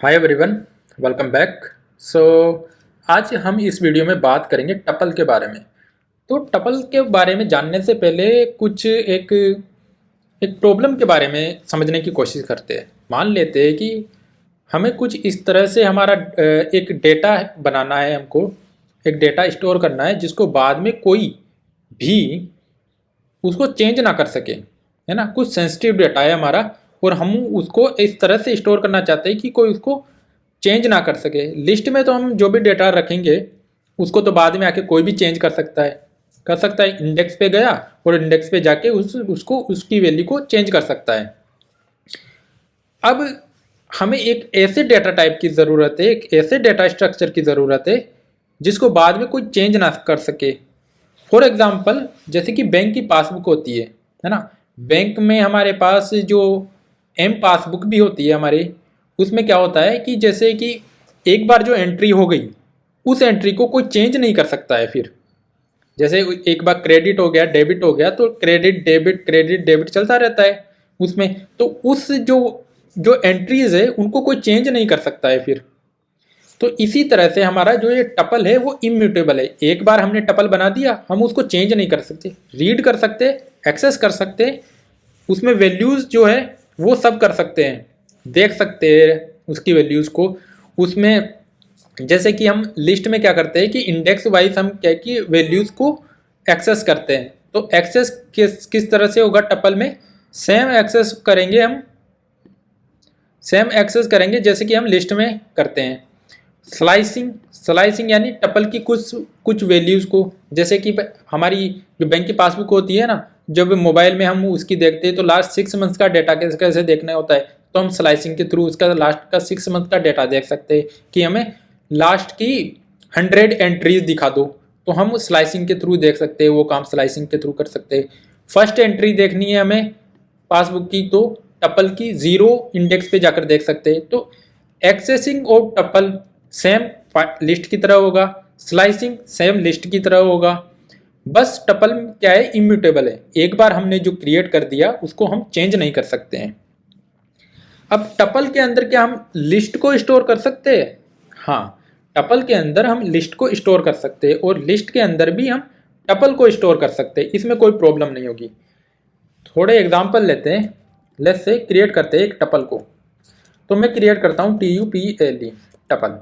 हाय everyone, welcome back. So आज हम इस वीडियो में बात करेंगे टपल के बारे में। तो टपल के बारे में जानने से पहले कुछ एक एक प्रॉब्लम के बारे में समझने की कोशिश करते हैं। मान लेते हैं कि हमें कुछ इस तरह से हमारा एक डेटा बनाना है, हमको एक डेटा स्टोर करना है जिसको बाद में कोई भी उसको चेंज ना कर सके, है ना। कुछ सेंसिटिव डेटा है हमारा और हम उसको इस तरह से स्टोर करना चाहते हैं कि कोई उसको चेंज ना कर सके। लिस्ट में तो हम जो भी डेटा रखेंगे उसको तो बाद में आके कोई भी चेंज कर सकता है। इंडेक्स पे गया और इंडेक्स पे जाके उसको उसकी वैल्यू को चेंज कर सकता है। अब हमें एक ऐसे डेटा टाइप की ज़रूरत है, एक ऐसे डेटा स्ट्रक्चर की ज़रूरत है जिसको बाद में कोई चेंज ना कर सके। फॉर एग्जाम्पल, जैसे कि बैंक की पासबुक होती है ना। बैंक में हमारे पास जो एम पासबुक भी होती है हमारी, उसमें क्या होता है कि जैसे कि एक बार जो एंट्री हो गई उस एंट्री को कोई चेंज नहीं कर सकता है। फिर जैसे एक बार क्रेडिट हो गया, डेबिट हो गया, तो क्रेडिट डेबिट चलता रहता है उसमें। तो उस जो जो एंट्रीज है उनको कोई चेंज नहीं कर सकता है फिर। तो इसी तरह से हमारा जो ये टपल है वो इम्यूटेबल है। एक बार हमने टपल बना दिया, हम उसको चेंज नहीं कर सकते। रीड कर सकते, एक्सेस कर सकते, उसमें वैल्यूज़ जो है वो सब कर सकते हैं, देख सकते हैं उसकी वैल्यूज़ को। उसमें जैसे कि हम लिस्ट में क्या करते हैं कि इंडेक्स वाइज हम क्या कि वैल्यूज़ को एक्सेस करते हैं। तो एक्सेस किस तरह से होगा टपल में, सेम एक्सेस करेंगे जैसे कि हम लिस्ट में करते हैं। स्लाइसिंग यानी टपल की कुछ कुछ वैल्यूज़ को, जैसे कि हमारी जो बैंक की पासबुक होती है ना, जब मोबाइल में हम उसकी देखते हैं तो लास्ट 6 मंथ्स का डेटा कैसे देखना होता है, तो हम स्लाइसिंग के थ्रू उसका लास्ट का 6 मंथ का डेटा देख सकते हैं कि हमें लास्ट की 100 एंट्रीज दिखा दो, तो हम स्लाइसिंग के थ्रू देख सकते हैं। वो काम स्लाइसिंग के थ्रू कर सकते हैं। फर्स्ट एंट्री देखनी है हमें पासबुक की, तो टपल की 0 इंडेक्स पे जाकर देख सकते हैं। तो accessing of tuple same list की तरह होगा, स्लाइसिंग सेम लिस्ट की तरह होगा। बस टपल क्या है, इम्यूटेबल है। एक बार हमने जो क्रिएट कर दिया उसको हम चेंज नहीं कर सकते हैं। अब टपल के अंदर क्या हम लिस्ट को स्टोर कर सकते हैं? हाँ, टपल के अंदर हम लिस्ट को स्टोर कर सकते हैं और लिस्ट के अंदर भी हम टपल को स्टोर कर सकते हैं। इसमें कोई प्रॉब्लम नहीं होगी। थोड़े एग्जाम्पल लेते हैं। लेट्स से क्रिएट करते हैं एक टपल को। तो मैं क्रिएट करता हूँ TUPLE टपल,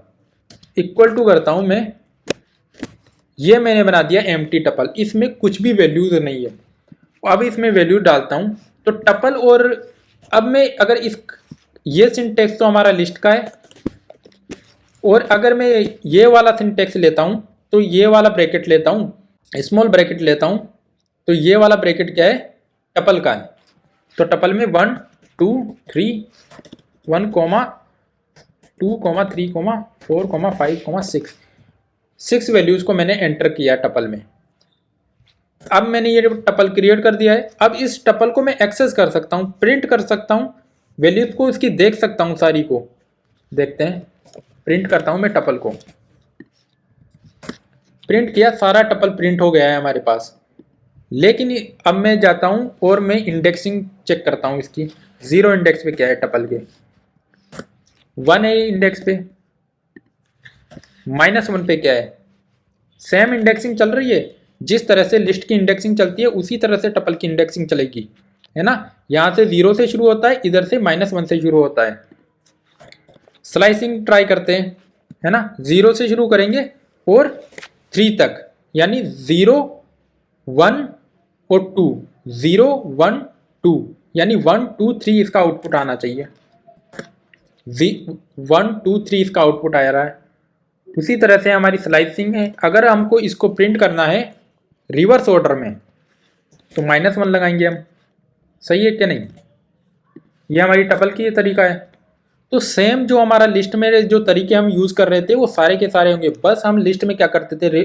इक्वल टू करता हूँ मैं, ये मैंने बना दिया एम्प्टी टपल, इसमें कुछ भी वैल्यूज नहीं है। अब इसमें वैल्यू डालता हूँ तो टपल, और अब मैं अगर ये सिंटेक्स तो हमारा लिस्ट का है, और अगर मैं ये वाला सिंटेक्स लेता हूँ तो ये वाला ब्रैकेट लेता हूँ, स्मॉल ब्रैकेट लेता हूँ, तो ये वाला ब्रैकेट क्या है, टपल का है। तो टपल में 1 2 3 1 2 3 4 5 6 वैल्यूज को मैंने एंटर किया टपल में। अब मैंने ये टपल क्रिएट कर दिया है। अब इस टपल को मैं एक्सेस कर सकता हूँ, प्रिंट कर सकता हूँ, वैल्यूज को इसकी देख सकता हूँ सारी को। देखते हैं, प्रिंट करता हूँ मैं टपल को, प्रिंट किया, सारा टपल प्रिंट हो गया है हमारे पास। लेकिन अब मैं जाता हूँ और मैं इंडेक्सिंग चेक करता हूँ इसकी। 0 इंडेक्स पे क्या है टपल के, 1 है इंडेक्स पे, -1 पे क्या है। सेम इंडेक्सिंग चल रही है, जिस तरह से लिस्ट की इंडेक्सिंग चलती है उसी तरह से टपल की इंडेक्सिंग चलेगी, है ना। यहाँ से 0 से शुरू होता है, इधर से -1 से शुरू होता है। स्लाइसिंग ट्राई करते हैं, है ना। 0 से शुरू करेंगे और 3 तक, यानी 0 1 और 2, 0 1 2, यानी 1 2 3 इसका आउटपुट आना चाहिए। 1 2 3 इसका आउटपुट आ रहा है। उसी तरह से हमारी स्लाइसिंग है। अगर हमको इसको प्रिंट करना है रिवर्स ऑर्डर में तो -1 लगाएंगे हम। सही है क्या नहीं? ये हमारी टपल की ये तरीका है। तो सेम जो हमारा लिस्ट में जो तरीके हम यूज़ कर रहे थे वो सारे के सारे होंगे। बस हम लिस्ट में क्या करते थे,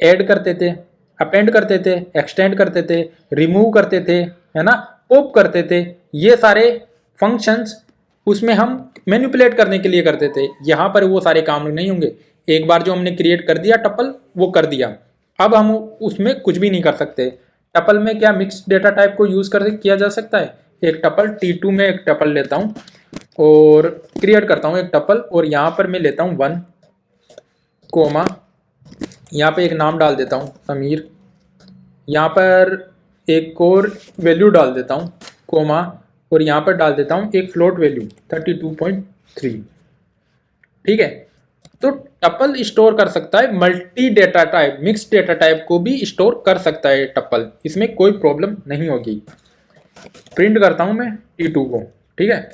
ऐड करते थे, अपेंड करते थे, एक्सटेंड करते थे, रिमूव करते थे, है ना, पॉप करते थे। ये सारे फंक्शंस उसमें हम मैनिपुलेट करने के लिए करते थे। यहाँ पर वो सारे काम नहीं होंगे। एक बार जो हमने क्रिएट कर दिया टपल, वो कर दिया, अब हम उसमें कुछ भी नहीं कर सकते। टपल में क्या मिक्स डेटा टाइप को यूज़ करके किया जा सकता है। एक टपल T2 में एक टपल लेता हूँ, और क्रिएट करता हूँ एक टपल, और यहाँ पर मैं लेता हूँ 1 कोमा, यहाँ पे एक नाम डाल देता हूँ समीर, यहाँ पर एक और वैल्यू डाल देता हूँ कोमा, और यहाँ पर डाल देता हूँ एक फ्लोट वैल्यू 32.3। ठीक है, तो टपल स्टोर कर सकता है multi data type, mix data type को भी स्टोर कर सकता है टपल, इसमें कोई प्रॉब्लम नहीं होगी। प्रिंट करता हूं मैं T2 को। ठीक है,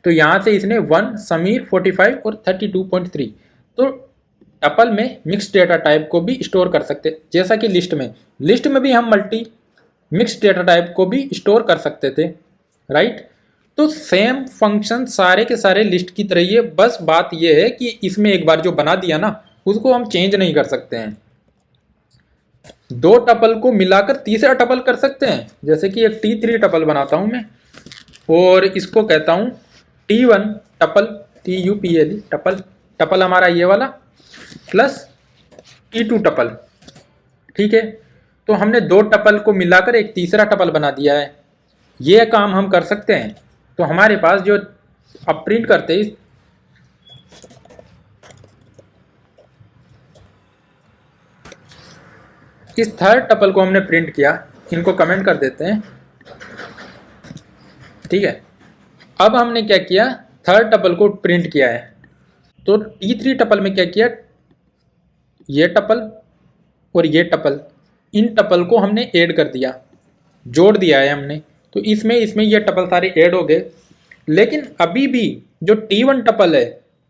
तो यहां से इसने 1 समीर 45 और 32.3, तो टपल में मिक्स डेटा टाइप को भी स्टोर कर सकते हैं, जैसा कि लिस्ट में भी हम मल्टी मिक्स डेटा टाइप को भी स्टोर कर सकते थे, राइट। तो सेम फंक्शन सारे के सारे लिस्ट की तरह ही है, बस बात यह है कि इसमें एक बार जो बना दिया ना उसको हम चेंज नहीं कर सकते हैं। 2 टपल को मिलाकर तीसरा टपल कर सकते हैं, जैसे कि एक T3 टपल बनाता हूं मैं, और इसको कहता हूं T1 टपल, TUPL टपल हमारा ये वाला, प्लस T2 टपल। ठीक है, तो हमने 2 टपल को मिलाकर एक तीसरा टपल बना दिया है, ये काम हम कर सकते हैं। तो हमारे पास जो अब प्रिंट करते हैं, इस थर्ड टपल को हमने प्रिंट किया, इनको कमेंट कर देते हैं। ठीक है, अब हमने क्या किया, थर्ड टपल को प्रिंट किया है, तो T3 टपल में क्या किया, ये टपल और ये टपल, इन टपल को हमने ऐड कर दिया, जोड़ दिया है हमने, तो इसमें ये टपल सारे ऐड हो गए। लेकिन अभी भी जो T1 टपल है,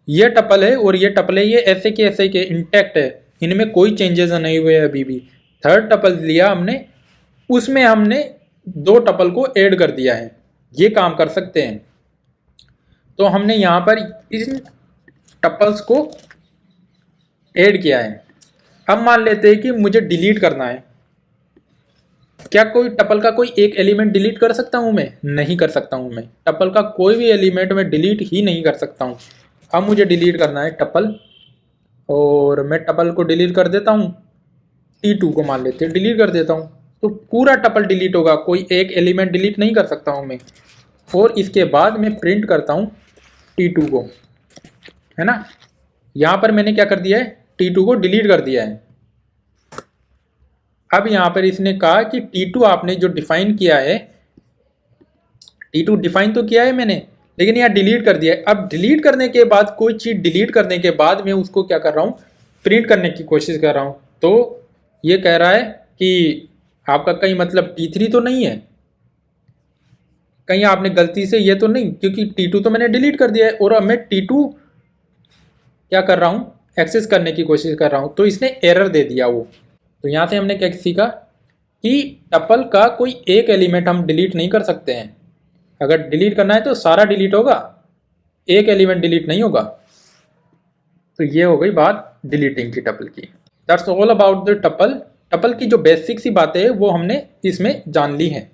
ये टपल है और ये टपल है, ये ऐसे के इंटैक्ट है, इनमें कोई चेंजेस नहीं हुए अभी भी। थर्ड टपल लिया हमने, उसमें हमने 2 टपल को ऐड कर दिया है, ये काम कर सकते हैं। तो हमने यहाँ पर इन टपल्स को ऐड किया है। अब मान लेते हैं कि मुझे डिलीट करना है, क्या कोई टपल का कोई एक एलिमेंट डिलीट कर सकता हूं मैं? नहीं कर सकता हूं मैं, टपल का कोई भी एलिमेंट मैं डिलीट ही नहीं कर सकता हूं। अब मुझे डिलीट करना है टपल, और मैं टपल को डिलीट कर देता हूं, T2 को मान लेते हैं डिलीट कर देता हूं, तो पूरा टपल डिलीट होगा, कोई एक एलिमेंट डिलीट नहीं कर सकता हूं मैं। और इसके बाद मैं प्रिंट करता हूं T2 को, है ना। यहां पर मैंने क्या कर दिया है, T2 को डिलीट कर दिया है। अब यहां पर इसने कहा कि T2 आपने जो डिफाइन किया है, T2 डिफाइन तो किया है मैंने, लेकिन यहाँ डिलीट कर दिया है। अब डिलीट करने के बाद, कोई चीज डिलीट करने के बाद मैं उसको क्या कर रहा हूँ, प्रिंट करने की कोशिश कर रहा हूँ, तो ये कह रहा है कि आपका कहीं मतलब T3 तो नहीं है, कहीं आपने गलती से ये तो नहीं, क्योंकि T2 तो मैंने डिलीट कर दिया है, और अब मैं T2 क्या कर रहा हूँ, एक्सेस करने की कोशिश कर रहा हूँ, तो इसने एरर दे दिया वो। तो यहाँ से हमने क्या सीखा कि टपल का कोई एक एलिमेंट हम डिलीट नहीं कर सकते हैं, अगर डिलीट करना है तो सारा डिलीट होगा, एक एलिमेंट डिलीट नहीं होगा। तो ये हो गई बात डिलीटिंग की टपल की। That's all about the tuple. Tuple की जो बेसिक सी बातें हैं वो हमने इसमें जान ली हैं,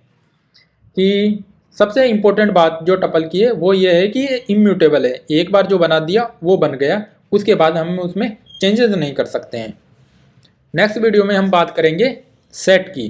कि सबसे इंपॉर्टेंट बात जो टपल की है वो ये है कि ये इम्यूटेबल है, एक बार जो बना दिया वो बन गया, उसके बाद हम उसमें चेंजेस नहीं कर सकते हैं। नेक्स्ट वीडियो में हम बात करेंगे सेट की।